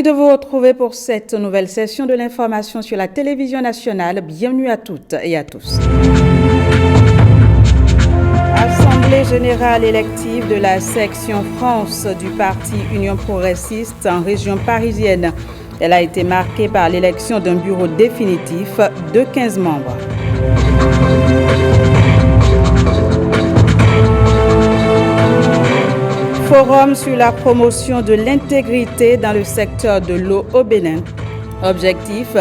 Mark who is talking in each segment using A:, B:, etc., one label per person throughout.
A: Ravi de vous retrouver pour cette nouvelle session de l'information sur la télévision nationale. Bienvenue à toutes et à tous. Assemblée générale élective de la section France du parti Union progressiste en région parisienne. Elle a été marquée par l'élection d'un bureau définitif de 15 membres. Forum sur la promotion de l'intégrité dans le secteur de l'eau au Bénin. Objectif,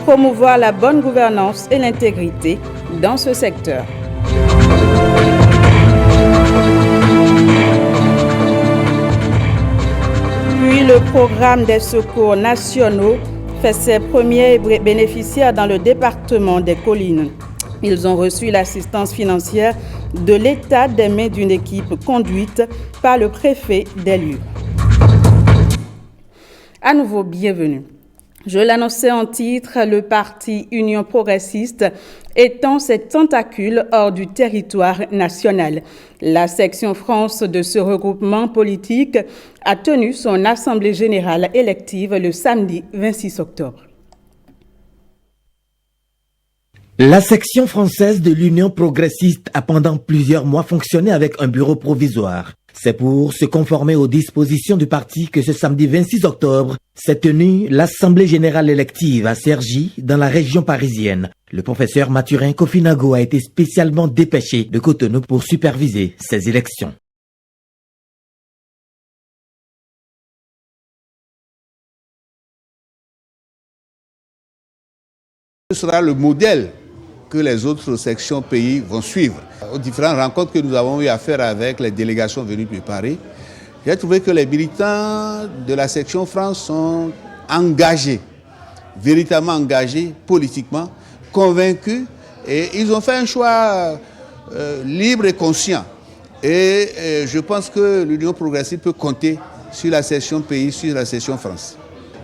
A: promouvoir la bonne gouvernance et l'intégrité dans ce secteur. Puis le programme des secours nationaux fait ses premiers bénéficiaires dans le département des Collines. Ils ont reçu l'assistance financière de l'État des mains d'une équipe conduite par le préfet des lieux. À nouveau, bienvenue. Je l'annonçais en titre, le parti Union progressiste étend ses tentacules hors du territoire national. La section France de ce regroupement politique a tenu son assemblée générale élective le samedi 26 octobre.
B: La section française de l'Union progressiste a pendant plusieurs mois fonctionné avec un bureau provisoire. C'est pour se conformer aux dispositions du parti que ce samedi 26 octobre s'est tenue l'Assemblée générale élective à Cergy, dans la région parisienne. Le professeur Mathurin Kofinago a été spécialement dépêché de Cotonou pour superviser ces élections.
C: Ce sera le modèle que les autres sections pays vont suivre. Aux différentes rencontres que nous avons eu à faire avec les délégations venues de Paris, j'ai trouvé que les militants de la section France sont engagés, véritablement engagés politiquement, convaincus, et ils ont fait un choix libre et conscient. Et je pense que l'Union progressiste peut compter sur la section pays, sur la section France.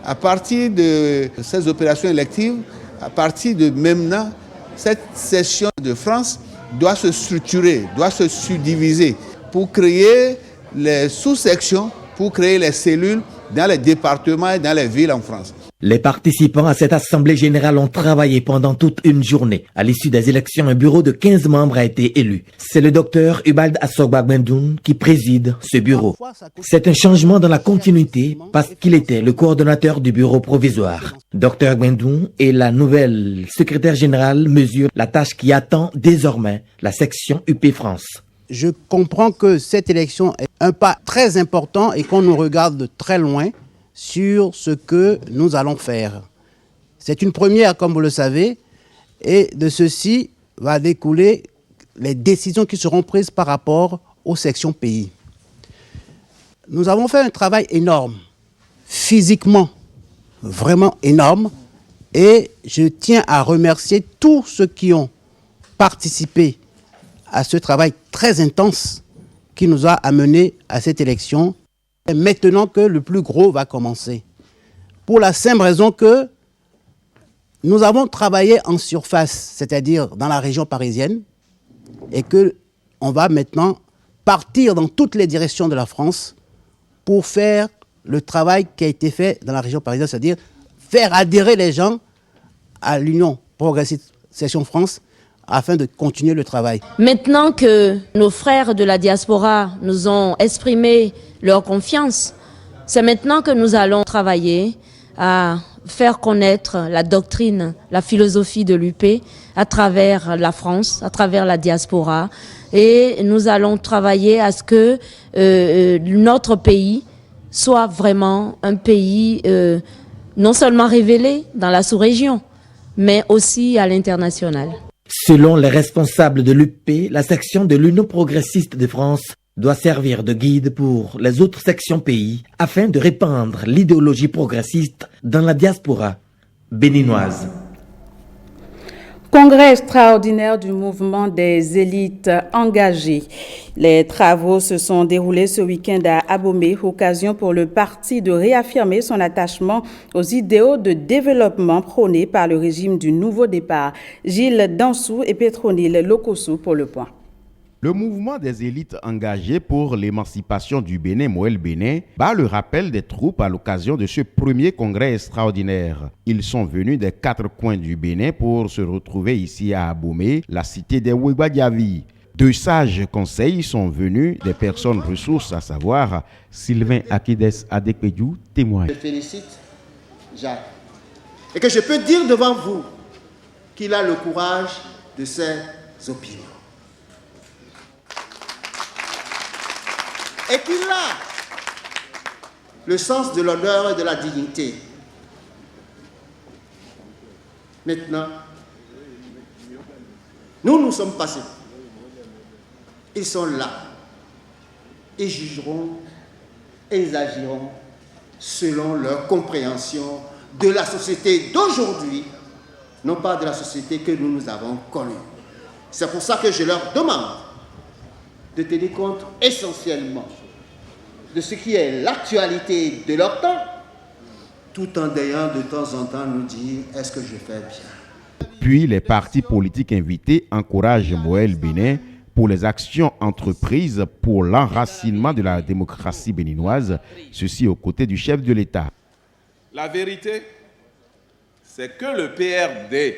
C: À partir de ces opérations électives, à partir de maintenant, cette section de France doit se structurer, doit se subdiviser pour créer les sous-sections, pour créer les cellules dans les départements et dans les villes en France.
B: Les participants à cette assemblée générale ont travaillé pendant toute une journée. À l'issue des élections, un bureau de 15 membres a été élu. C'est le docteur Ubald Assogba-Gbendoun qui préside ce bureau. C'est un changement dans la continuité parce qu'il était le coordonnateur du bureau provisoire. Dr Gbendoun et la nouvelle secrétaire générale mesurent la tâche qui attend désormais la section UP France.
D: Je comprends que cette élection est un pas très important et qu'on nous regarde de très loin sur ce que nous allons faire. C'est une première, comme vous le savez, et de ceci va découler les décisions qui seront prises par rapport aux sections pays. Nous avons fait un travail énorme, physiquement, vraiment énorme, et je tiens à remercier tous ceux qui ont participé à ce travail très intense qui nous a amenés à cette élection. Et maintenant que le plus gros va commencer. Pour la simple raison que nous avons travaillé en surface, c'est-à-dire dans la région parisienne, et qu'on va maintenant partir dans toutes les directions de la France pour faire le travail qui a été fait dans la région parisienne, c'est-à-dire faire adhérer les gens à l'Union progressiste section France afin de continuer le travail.
E: Maintenant que nos frères de la diaspora nous ont exprimé leur confiance, c'est maintenant que nous allons travailler à faire connaître la doctrine, la philosophie de l'UP à travers la France, à travers la diaspora. Et nous allons travailler à ce que notre pays soit vraiment un pays non seulement révélé dans la sous-région, mais aussi à l'international.
B: Selon les responsables de l'UP, la section de l'Union progressiste de France doit servir de guide pour les autres sections pays afin de répandre l'idéologie progressiste dans la diaspora béninoise.
A: Congrès extraordinaire du mouvement des élites engagées. Les travaux se sont déroulés ce week-end à Abomey, occasion pour le parti de réaffirmer son attachement aux idéaux de développement prônés par le régime du nouveau départ. Gilles Dansou et Pétronile Lokossou pour le point.
F: Le mouvement des élites engagées pour l'émancipation du Bénin, Moël Bénin, bat le rappel des troupes à l'occasion de ce premier congrès extraordinaire. Ils sont venus des 4 coins du Bénin pour se retrouver ici à Abomey, la cité des Ouégbadiavi. 2 sages conseils sont venus des personnes ressources, à savoir Sylvain Akides Adekpedjou, témoin.
G: Je félicite Jacques et que je peux dire devant vous qu'il a le courage de ses opinions. Et qu'il a le sens de l'honneur et de la dignité. Maintenant, nous sommes passés. Ils sont là. Ils jugeront et ils agiront selon leur compréhension de la société d'aujourd'hui, non pas de la société que nous avons connue. C'est pour ça que je leur demande de tenir compte essentiellement de ce qui est l'actualité de leur temps, tout en ayant de temps en temps nous dire « est-ce que je fais bien ?»
F: Puis les partis politiques invités encouragent Moël Bénin pour les actions entreprises pour l'enracinement de la démocratie béninoise, ceci aux côtés du chef de l'État.
H: La vérité, c'est que le PRD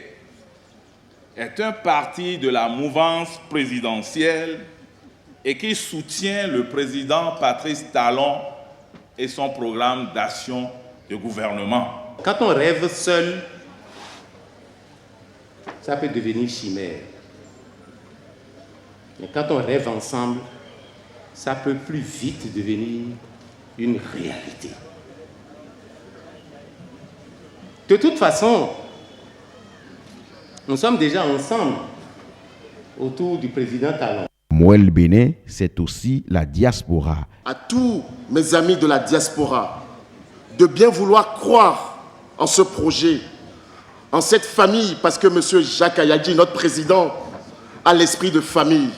H: est un parti de la mouvance présidentielle et qui soutient le président Patrice Talon et son programme d'action de gouvernement.
I: Quand on rêve seul, ça peut devenir chimère. Mais quand on rêve ensemble, ça peut plus vite devenir une réalité. De toute façon, nous sommes déjà ensemble autour du président Talon.
F: Moël Bénin, c'est aussi la diaspora.
J: À tous mes amis de la diaspora, de bien vouloir croire en ce projet, en cette famille, parce que M. Jacques Ayadi, notre président, a l'esprit de famille.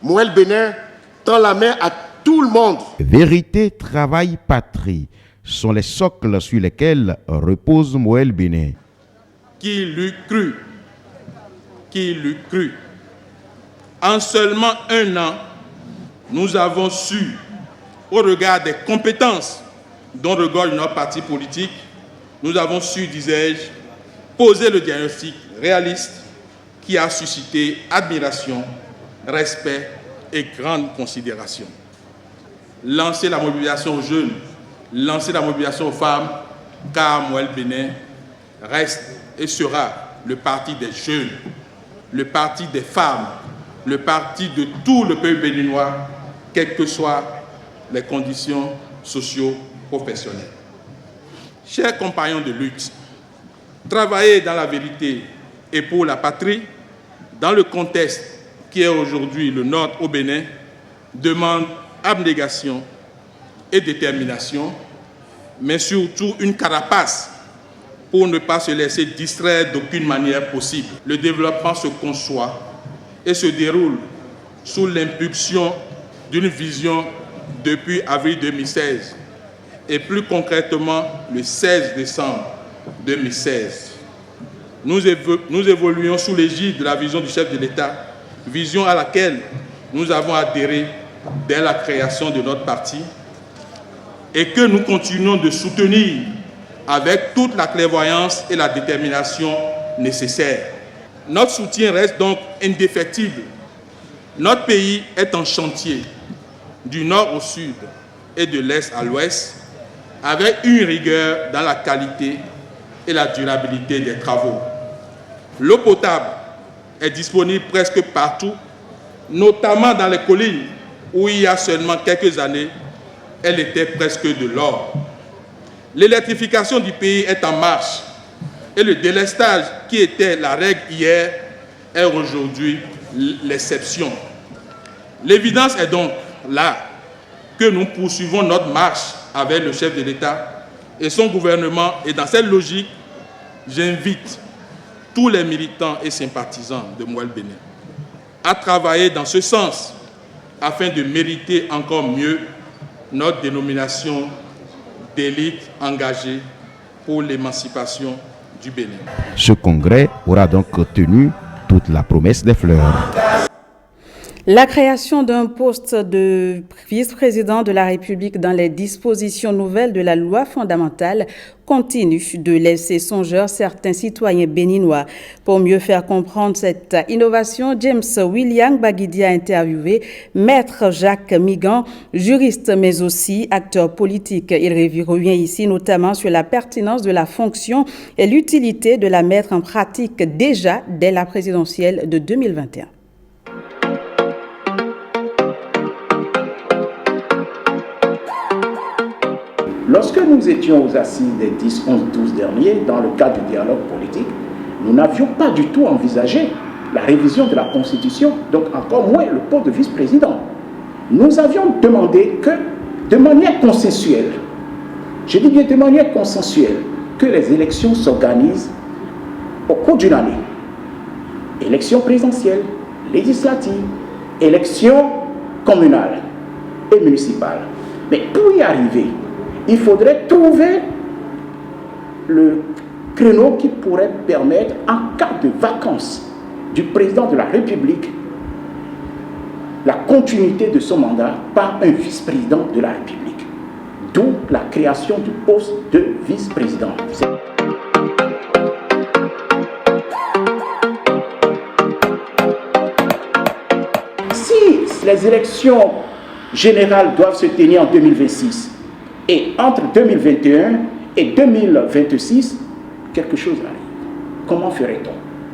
J: Moël Bénin tend la main à tout le monde.
F: Vérité, travail, patrie sont les socles sur lesquels repose Moël Bénin.
H: Qui l'eût cru? Qui l'eût cru? En seulement 1 an, nous avons su, au regard des compétences dont regorge notre parti politique, nous avons su, disais-je, poser le diagnostic réaliste qui a suscité admiration, respect et grande considération. Lancer la mobilisation aux jeunes, lancer la mobilisation aux femmes, car Moël Bénin reste et sera le parti des jeunes, le parti des femmes, le parti de tout le peuple béninois, quelles que soient les conditions socio-professionnelles. Chers compagnons de lutte, travailler dans la vérité et pour la patrie, dans le contexte qui est aujourd'hui le Nord au Bénin, demande abnégation et détermination, mais surtout une carapace pour ne pas se laisser distraire d'aucune manière possible. Le développement se conçoit et se déroule sous l'impulsion d'une vision depuis avril 2016 et plus concrètement le 16 décembre 2016. Nous évoluons sous l'égide de la vision du chef de l'État, vision à laquelle nous avons adhéré dès la création de notre parti et que nous continuons de soutenir avec toute la clairvoyance et la détermination nécessaires. Notre soutien reste donc indéfectible. Notre pays est en chantier, du nord au sud et de l'est à l'ouest, avec une rigueur dans la qualité et la durabilité des travaux. L'eau potable est disponible presque partout, notamment dans les collines où il y a seulement quelques années, elle était presque de l'or. L'électrification du pays est en marche et le délestage qui était la règle hier est aujourd'hui l'exception. L'évidence est donc là que nous poursuivons notre marche avec le chef de l'État et son gouvernement, et dans cette logique, j'invite tous les militants et sympathisants de Moël Bénin à travailler dans ce sens afin de mériter encore mieux notre dénomination d'élite engagée pour l'émancipation du Bénin.
F: Ce congrès aura donc tenu toute la promesse des fleurs.
A: La création d'un poste de vice-président de la République dans les dispositions nouvelles de la loi fondamentale continue de laisser songeur certains citoyens béninois. Pour mieux faire comprendre cette innovation, James William Baguidi a interviewé Maître Jacques Migan, juriste mais aussi acteur politique. Il revient ici notamment sur la pertinence de la fonction et l'utilité de la mettre en pratique déjà dès la présidentielle de 2021.
K: Lorsque nous étions aux assises des 10, 11, 12 derniers, dans le cadre du dialogue politique, nous n'avions pas du tout envisagé la révision de la Constitution, donc encore moins le poste de vice-président. Nous avions demandé que, de manière consensuelle, je dis bien de manière consensuelle, que les élections s'organisent au cours d'une année. Élections présidentielles, législatives, élections communales et municipales. Mais pour y arriver, il faudrait trouver le créneau qui pourrait permettre, en cas de vacances du président de la République, la continuité de son mandat par un vice-président de la République. D'où la création du poste de vice-président. Si les élections générales doivent se tenir en 2026, et entre 2021 et 2026, quelque chose arrive. Comment ferait-on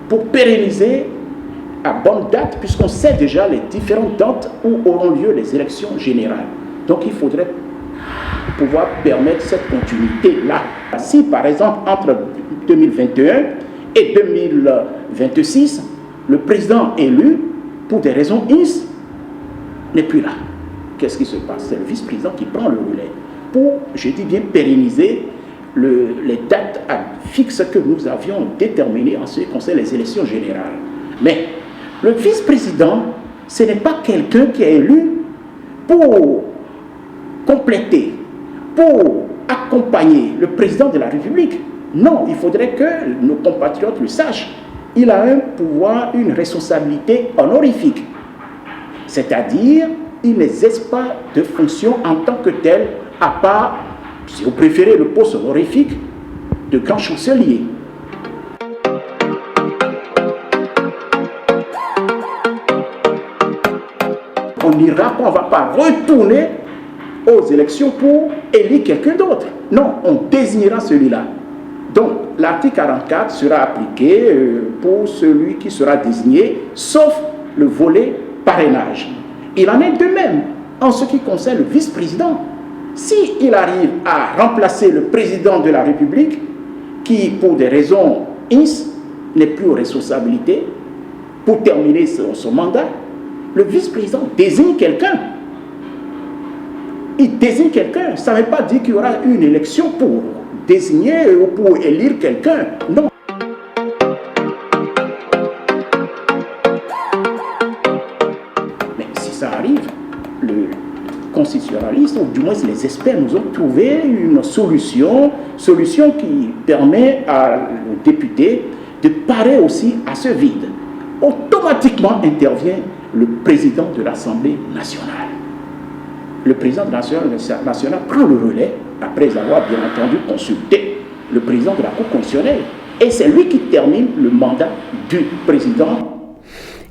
K: pour pérenniser à bonne date, puisqu'on sait déjà les différentes dates où auront lieu les élections générales? Donc il faudrait pouvoir permettre cette continuité-là. Si par exemple entre 2021 et 2026, le président élu, pour des raisons ins, n'est plus là, qu'est-ce qui se passe? C'est le vice-président qui prend le relais pour, je dis bien, pérenniser les dates fixes que nous avions déterminées en ce qui concerne les élections générales. Mais le vice-président, ce n'est pas quelqu'un qui est élu pour compléter, pour accompagner le président de la République. Non, il faudrait que nos compatriotes le sachent. Il a un pouvoir, une responsabilité honorifique. C'est-à-dire, il n'exerce pas de fonction en tant que tel, à part, si vous préférez, le poste honorifique de grand chancelier. On dira qu'on ne va pas retourner aux élections pour élire quelqu'un d'autre. Non, on désignera celui-là. Donc, l'article 44 sera appliqué pour celui qui sera désigné, sauf le volet parrainage. Il en est de même en ce qui concerne le vice-président. S'il arrive à remplacer le président de la République, qui, pour des raisons ins, n'est plus aux responsabilités, pour terminer son mandat, le vice-président désigne quelqu'un. Il désigne quelqu'un. Ça ne veut pas dire qu'il y aura une élection pour désigner ou pour élire quelqu'un. Non. Mais si ça arrive, le constitutionnalistes, ou du moins les experts, nous ont trouvé une solution qui permet aux députés de parer aussi à ce vide. Automatiquement intervient le président de l'Assemblée nationale. Le président de l'Assemblée nationale prend le relais après avoir bien entendu consulté le président de la Cour constitutionnelle. Et c'est lui qui termine le mandat du président.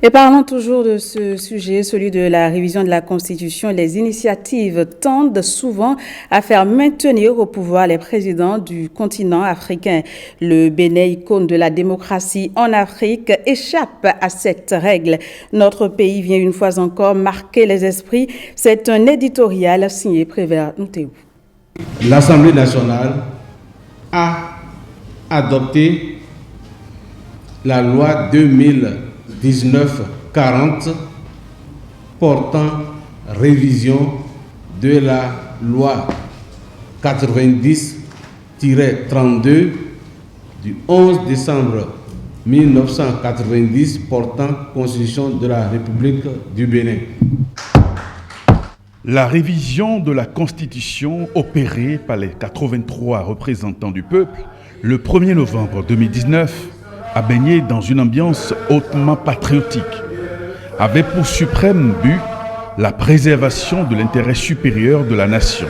A: Et parlons toujours de ce sujet, celui de la révision de la Constitution. Les initiatives tendent souvent à faire maintenir au pouvoir les présidents du continent africain. Le Bénin, icône de la démocratie en Afrique, échappe à cette règle. Notre pays vient une fois encore marquer les esprits. C'est un éditorial signé Prévert Noutéou.
L: L'Assemblée nationale a adopté la loi 2019-40 portant révision de la loi 90-32 du 11 décembre 1990 portant Constitution de la République du Bénin.
M: La révision de la Constitution opérée par les 83 représentants du peuple le 1er novembre 2019 a baigné dans une ambiance hautement patriotique. avait pour suprême but la préservation de l'intérêt supérieur de la nation.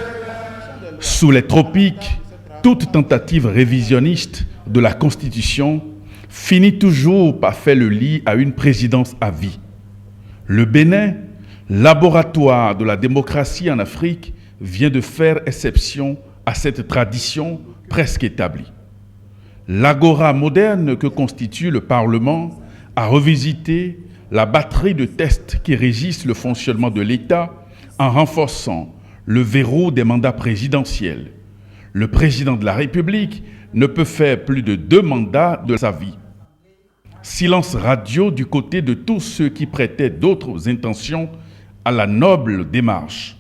M: Sous les tropiques, toute tentative révisionniste de la Constitution finit toujours par faire le lit à une présidence à vie. Le Bénin, laboratoire de la démocratie en Afrique, vient de faire exception à cette tradition presque établie. L'agora moderne que constitue le Parlement a revisité la batterie de tests qui régissent le fonctionnement de l'État en renforçant le verrou des mandats présidentiels. Le président de la République ne peut faire plus de 2 mandats de sa vie. Silence radio du côté de tous ceux qui prêtaient d'autres intentions à la noble démarche.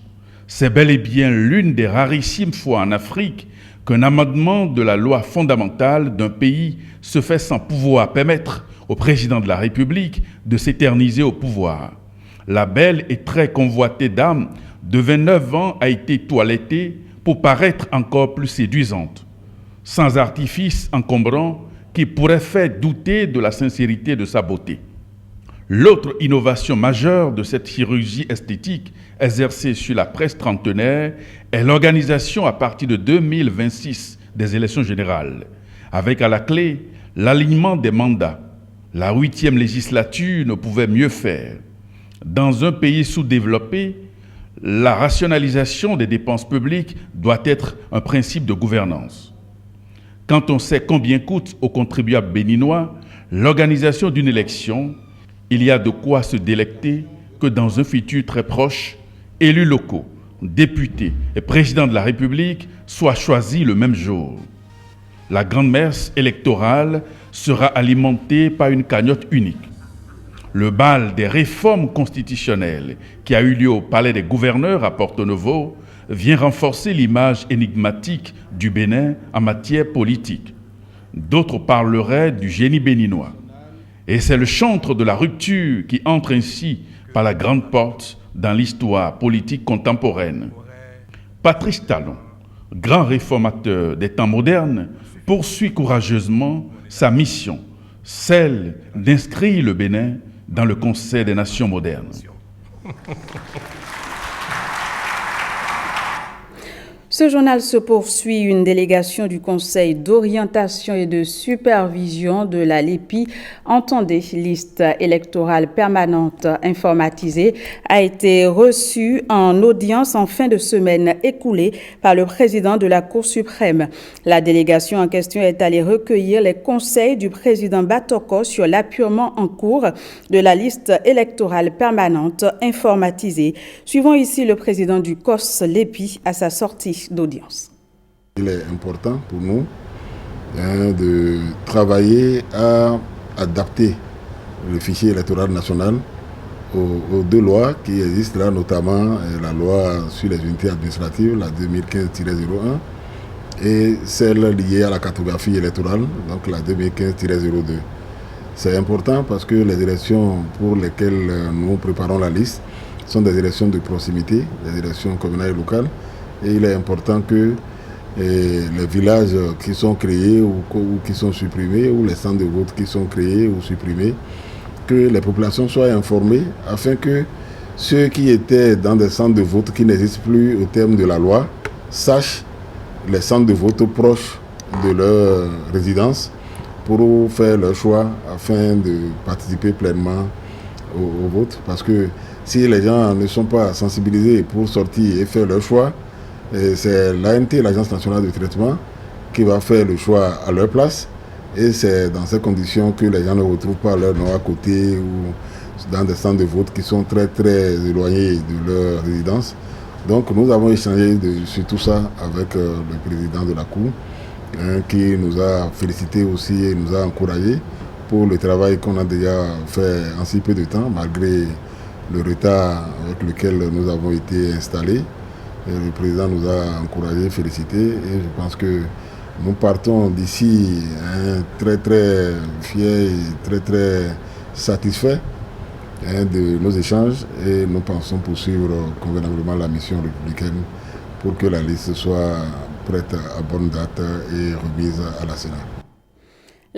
M: C'est bel et bien l'une des rarissimes fois en Afrique qu'un amendement de la loi fondamentale d'un pays se fait sans pouvoir permettre au président de la République de s'éterniser au pouvoir. La belle et très convoitée dame de 29 ans a été toilettée pour paraître encore plus séduisante, sans artifice encombrant qui pourrait faire douter de la sincérité de sa beauté. L'autre innovation majeure de cette chirurgie esthétique exercée sur la presse trentenaire est l'organisation à partir de 2026 des élections générales, avec à la clé l'alignement des mandats. La 8e législature ne pouvait mieux faire. Dans un pays sous-développé, la rationalisation des dépenses publiques doit être un principe de gouvernance. Quand on sait combien coûte aux contribuables béninois l'organisation d'une élection, il y a de quoi se délecter que dans un futur très proche, élus locaux, députés et présidents de la République soient choisis le même jour. La grande messe électorale sera alimentée par une cagnotte unique. Le bal des réformes constitutionnelles qui a eu lieu au Palais des Gouverneurs à Porto Novo vient renforcer l'image énigmatique du Bénin en matière politique. D'autres parleraient du génie béninois. Et c'est le chantre de la rupture qui entre ainsi par la grande porte dans l'histoire politique contemporaine. Patrice Talon, grand réformateur des temps modernes, poursuit courageusement sa mission, celle d'inscrire le Bénin dans le concert des nations modernes.
A: Ce journal se poursuit. Une délégation du Conseil d'orientation et de supervision de la LEPI, entendez liste électorale permanente informatisée, a été reçue en audience en fin de semaine écoulée par le président de la Cour suprême. La délégation en question est allée recueillir les conseils du président Batoko sur l'appurement en cours de la liste électorale permanente informatisée. Suivons ici le président du COS LEPI à sa sortie d'audience.
N: Il est important pour nous de travailler à adapter le fichier électoral national aux 2 lois qui existent là, notamment la loi sur les unités administratives, la 2015-01, et celle liée à la cartographie électorale, donc la 2015-02. C'est important parce que les élections pour lesquelles nous préparons la liste sont des élections de proximité, des élections communales et locales. Et il est important que les villages qui sont créés ou qui sont supprimés, ou les centres de vote qui sont créés ou supprimés, que les populations soient informées afin que ceux qui étaient dans des centres de vote qui n'existent plus au terme de la loi sachent les centres de vote proches de leur résidence pour faire leur choix afin de participer pleinement au vote. Parce que si les gens ne sont pas sensibilisés pour sortir et faire leur choix, c'est l'ANT, l'Agence nationale de traitement, qui va faire le choix à leur place. Et c'est dans ces conditions que les gens ne retrouvent pas leur nom à côté ou dans des centres de vote qui sont très très éloignés de leur résidence. Donc nous avons échangé sur tout ça avec le président de la Cour, qui nous a félicité aussi et nous a encouragé pour le travail qu'on a déjà fait en si peu de temps, malgré le retard avec lequel nous avons été installés. Et le président nous a encouragés, félicités, et je pense que nous partons d'ici très très fiers et très très satisfaits de nos échanges, et nous pensons poursuivre convenablement la mission républicaine pour que la liste soit prête à bonne date et remise à la Sénat.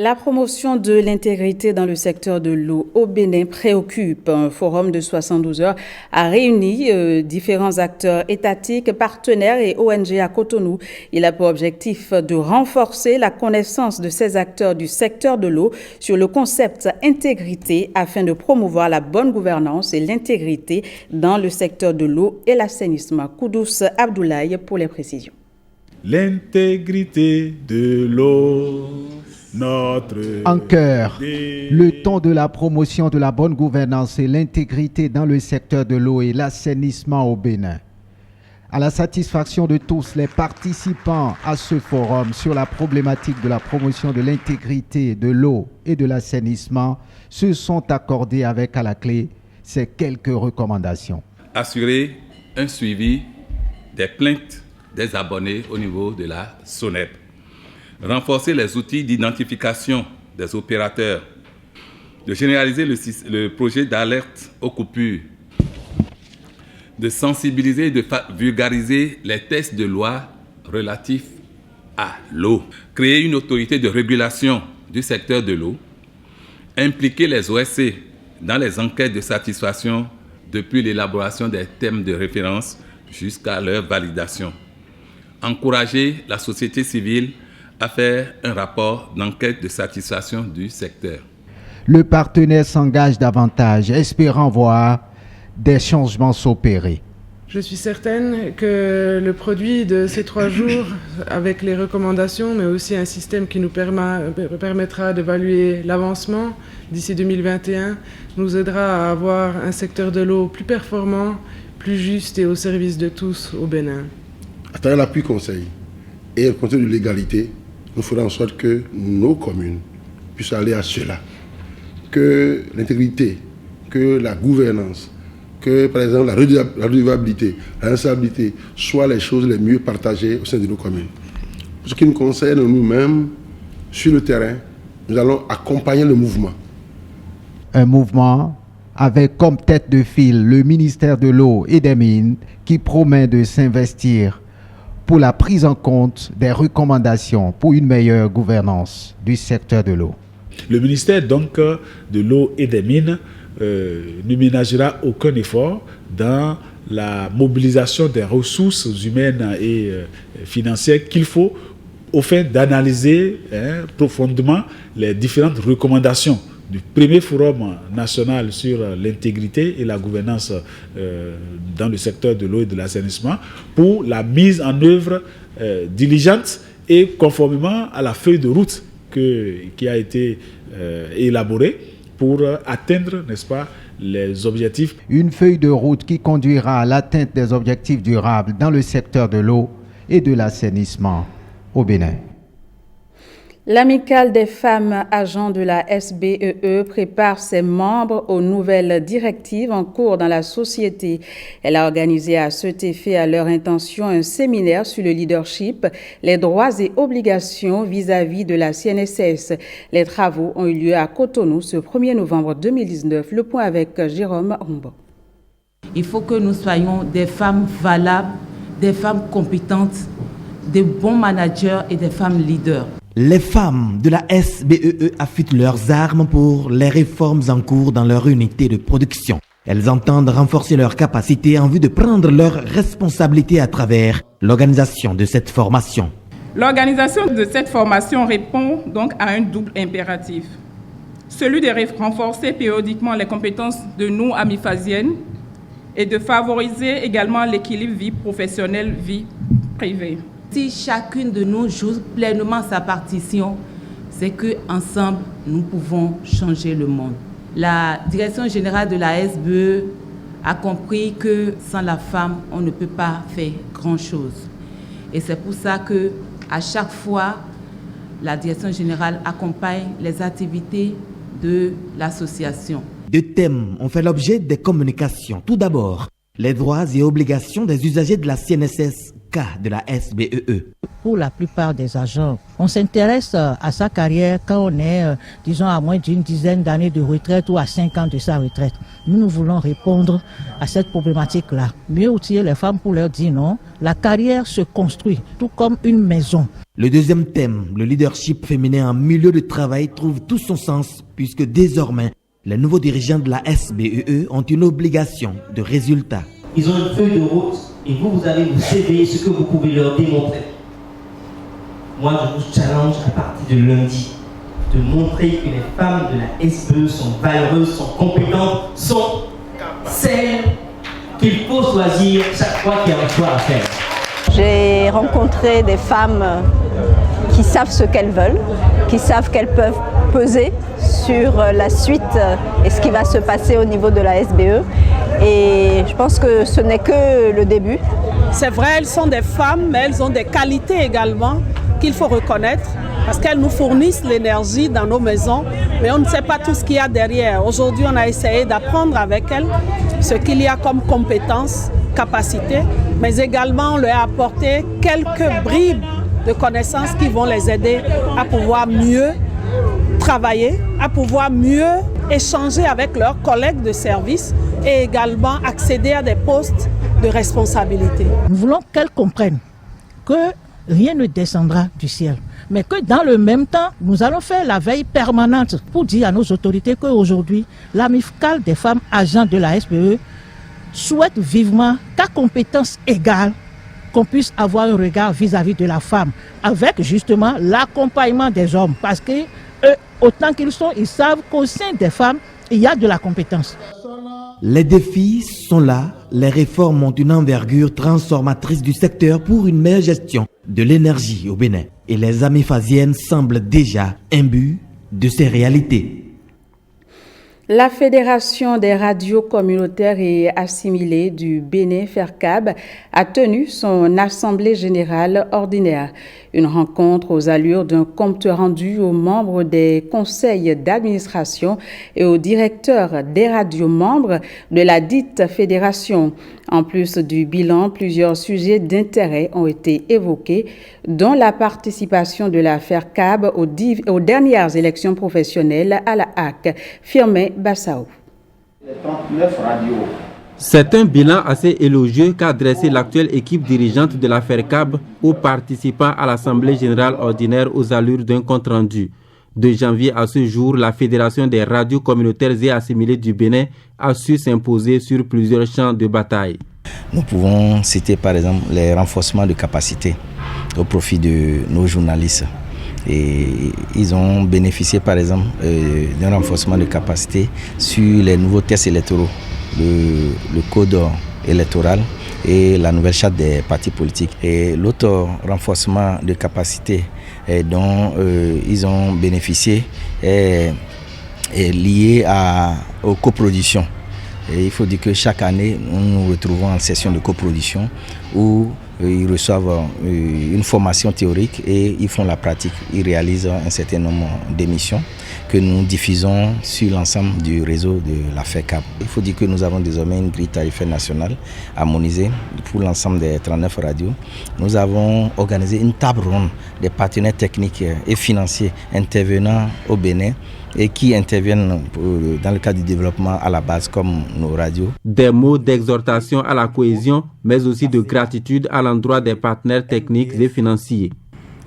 A: La promotion de l'intégrité dans le secteur de l'eau au Bénin préoccupe. Un forum de 72 heures a réuni différents acteurs étatiques, partenaires et ONG à Cotonou. Il a pour objectif de renforcer la connaissance de ces acteurs du secteur de l'eau sur le concept intégrité afin de promouvoir la bonne gouvernance et l'intégrité dans le secteur de l'eau et l'assainissement. Koudous Abdoulaye pour les précisions.
O: L'intégrité de l'eau.
P: En cœur, le temps de la promotion de la bonne gouvernance et l'intégrité dans le secteur de l'eau et l'assainissement au Bénin. À la satisfaction de tous les participants à ce forum sur la problématique de la promotion de l'intégrité de l'eau et de l'assainissement, se sont accordés avec à la clé ces quelques recommandations.
Q: Assurer un suivi des plaintes des abonnés au niveau de la SONEP. Renforcer les outils d'identification des opérateurs, de généraliser le projet d'alerte aux coupures, de sensibiliser et de vulgariser les tests de loi relatifs à l'eau, créer une autorité de régulation du secteur de l'eau, impliquer les OSC dans les enquêtes de satisfaction depuis l'élaboration des thèmes de référence jusqu'à leur validation, encourager la société civile à faire un rapport d'enquête de satisfaction du secteur.
P: Le partenaire s'engage davantage, espérant voir des changements s'opérer.
R: Je suis certaine que le produit de ces 3 jours, avec les recommandations, mais aussi un système qui nous permettra d'évaluer l'avancement d'ici 2021, nous aidera à avoir un secteur de l'eau plus performant, plus juste et au service de tous au Bénin.
N: À travers l'appui conseil et le conseil de l'égalité, nous ferons en sorte que nos communes puissent aller à cela. Que l'intégrité, que la gouvernance, que par exemple la redevabilité, la responsabilité soient les choses les mieux partagées au sein de nos communes. Pour ce qui nous concerne nous-mêmes, sur le terrain, nous allons accompagner le mouvement.
P: Un mouvement avec comme tête de file le ministère de l'eau et des Mines qui promet de s'investir pour la prise en compte des recommandations pour une meilleure gouvernance du secteur de l'eau.
O: Le ministère donc de l'eau et des Mines ne ménagera aucun effort dans la mobilisation des ressources humaines et financières qu'il faut au fait d'analyser profondément les différentes recommandations du premier forum national sur l'intégrité et la gouvernance dans le secteur de l'eau et de l'assainissement pour la mise en œuvre diligente et conformément à la feuille de route qui a été élaborée pour atteindre, n'est-ce pas, les objectifs.
P: Une feuille de route qui conduira à l'atteinte des objectifs durables dans le secteur de l'eau et de l'assainissement au Bénin.
A: L'amicale des femmes agents de la SBEE prépare ses membres aux nouvelles directives en cours dans la société. Elle a organisé à cet effet à leur intention un séminaire sur le leadership, les droits et obligations vis-à-vis de la CNSS. Les travaux ont eu lieu à Cotonou ce 1er novembre 2019. Le point avec Jérôme Rombo.
S: Il faut que nous soyons des femmes valables, des femmes compétentes, des bons managers et des femmes leaders.
B: Les femmes de la SBEE affûtent leurs armes pour les réformes en cours dans leur unité de production. Elles entendent renforcer leurs capacités en vue de prendre leurs responsabilités à travers l'organisation de cette formation.
T: L'organisation de cette formation répond donc à un double impératif. Celui de renforcer périodiquement les compétences de nous, amiphasiennes, et de favoriser également l'équilibre vie professionnelle, vie privée.
S: Si chacune de nous joue pleinement sa partition, c'est qu'ensemble, nous pouvons changer le monde. La direction générale de la SBE a compris que sans la femme, on ne peut pas faire grand-chose. Et c'est pour ça qu'à chaque fois, la direction générale accompagne les activités de l'association.
B: 2 thèmes ont fait l'objet des communications. Tout d'abord, les droits et obligations des usagers de la CNSS cas de la SBEE.
U: Pour la plupart des agents, on s'intéresse à sa carrière quand on est, disons, à moins d'une dizaine d'années de retraite ou à 5 ans de sa retraite. Nous voulons répondre à cette problématique-là. Mieux outiller les femmes pour leur dire non, la carrière se construit, tout comme une maison.
B: Le deuxième thème, le leadership féminin en milieu de travail, trouve tout son sens puisque désormais, les nouveaux dirigeants de la SBEE ont une obligation de résultat.
V: Ils ont une feuille de route et vous allez vous éveiller ce que vous pouvez leur démontrer. Moi, je vous challenge à partir de lundi de montrer que les femmes de la SBEE sont valeureuses, sont compétentes, sont celles qu'il faut choisir chaque fois qu'il y a un choix à faire.
W: J'ai rencontré des femmes qui savent ce qu'elles veulent, qui savent qu'elles peuvent peser sur la suite et ce qui va se passer au niveau de la SBE. Et je pense que ce n'est que le début.
X: C'est vrai, elles sont des femmes, mais elles ont des qualités également qu'il faut reconnaître parce qu'elles nous fournissent l'énergie dans nos maisons, mais on ne sait pas tout ce qu'il y a derrière. Aujourd'hui, on a essayé d'apprendre avec elles ce qu'il y a comme compétences, capacités, mais également on leur a apporté quelques bribes de connaissances qui vont les aider à pouvoir mieux travailler, à pouvoir mieux échanger avec leurs collègues de service et également accéder à des postes de responsabilité.
U: Nous voulons qu'elles comprennent que rien ne descendra du ciel, mais que dans le même temps, nous allons faire la veille permanente pour dire à nos autorités qu'aujourd'hui, l'amicale des femmes agents de la SBE souhaite vivement qu'à compétences égales, qu'on puisse avoir un regard vis-à-vis de la femme, avec justement l'accompagnement des hommes, parce que eux, autant qu'ils sont, ils savent qu'au sein des femmes, il y a de la compétence.
B: Les défis sont là, les réformes ont une envergure transformatrice du secteur pour une meilleure gestion de l'énergie au Bénin. Et les amiphasiennes semblent déjà imbus de ces réalités.
A: La Fédération des radios communautaires et assimilées du Bénin, FERCAB, a tenu son assemblée générale ordinaire. Une rencontre aux allures d'un compte rendu aux membres des conseils d'administration et aux directeurs des radios membres de la dite fédération. En plus du bilan, plusieurs sujets d'intérêt ont été évoqués, dont la participation de la FERCAB aux dernières élections professionnelles à la HAC. Firmin Bassao.
K: Les 39 radios.
Y: C'est un bilan assez élogieux qu'a dressé l'actuelle équipe dirigeante de la FERCAB aux participants à l'Assemblée générale ordinaire aux allures d'un compte-rendu. De janvier à ce jour, la Fédération des radios communautaires et assimilées du Bénin a su s'imposer sur plusieurs champs de bataille.
Z: Nous pouvons citer par exemple les renforcements de capacité au profit de nos journalistes. Et ils ont bénéficié par exemple d'un renforcement de capacité sur les nouveaux tests électoraux, le code électoral et la nouvelle charte des partis politiques. Et l'autre renforcement de capacité dont ils ont bénéficié est lié aux coproductions. Et il faut dire que chaque année, nous nous retrouvons en session de coproduction où ils reçoivent une formation théorique et ils font la pratique. Ils réalisent un certain nombre d'émissions que nous diffusons sur l'ensemble du réseau de la FERCAB. Il faut dire que nous avons désormais une grille tarifaire nationale harmonisée pour l'ensemble des 39 radios. Nous avons organisé une table ronde des partenaires techniques et financiers intervenant au Bénin et qui interviennent dans le cadre du développement à la base comme nos radios.
Y: Des mots d'exhortation à la cohésion, mais aussi de gratitude à l'endroit des partenaires techniques et financiers.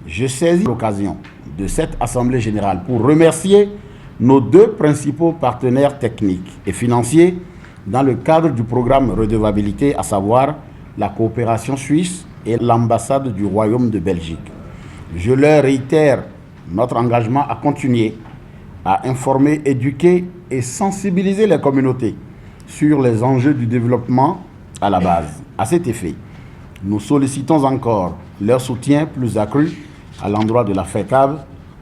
K: Je saisis l'occasion de cette Assemblée générale pour remercier nos deux principaux partenaires techniques et financiers dans le cadre du programme Redevabilité, à savoir la coopération suisse et l'ambassade du Royaume de Belgique. Je leur réitère notre engagement à continuer à informer, éduquer et sensibiliser les communautés sur les enjeux du développement à la base. À cet effet, nous sollicitons encore leur soutien plus accru à l'endroit de la FERCAB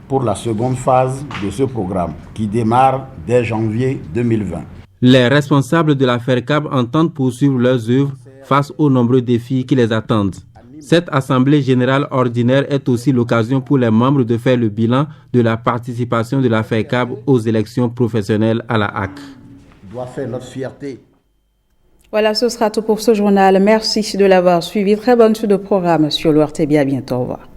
K: pour la seconde phase de ce programme qui démarre dès janvier 2020.
Y: Les responsables de la FERCAB entendent poursuivre leurs œuvres face aux nombreux défis qui les attendent. Cette Assemblée générale ordinaire est aussi l'occasion pour les membres de faire le bilan de la participation de la FERCAB aux élections professionnelles à la HAC.
K: Doit faire notre fierté.
A: Voilà, ce sera tout pour ce journal. Merci de l'avoir suivi. Très bonne suite de programme sur l'ORTB. À bientôt. Au revoir.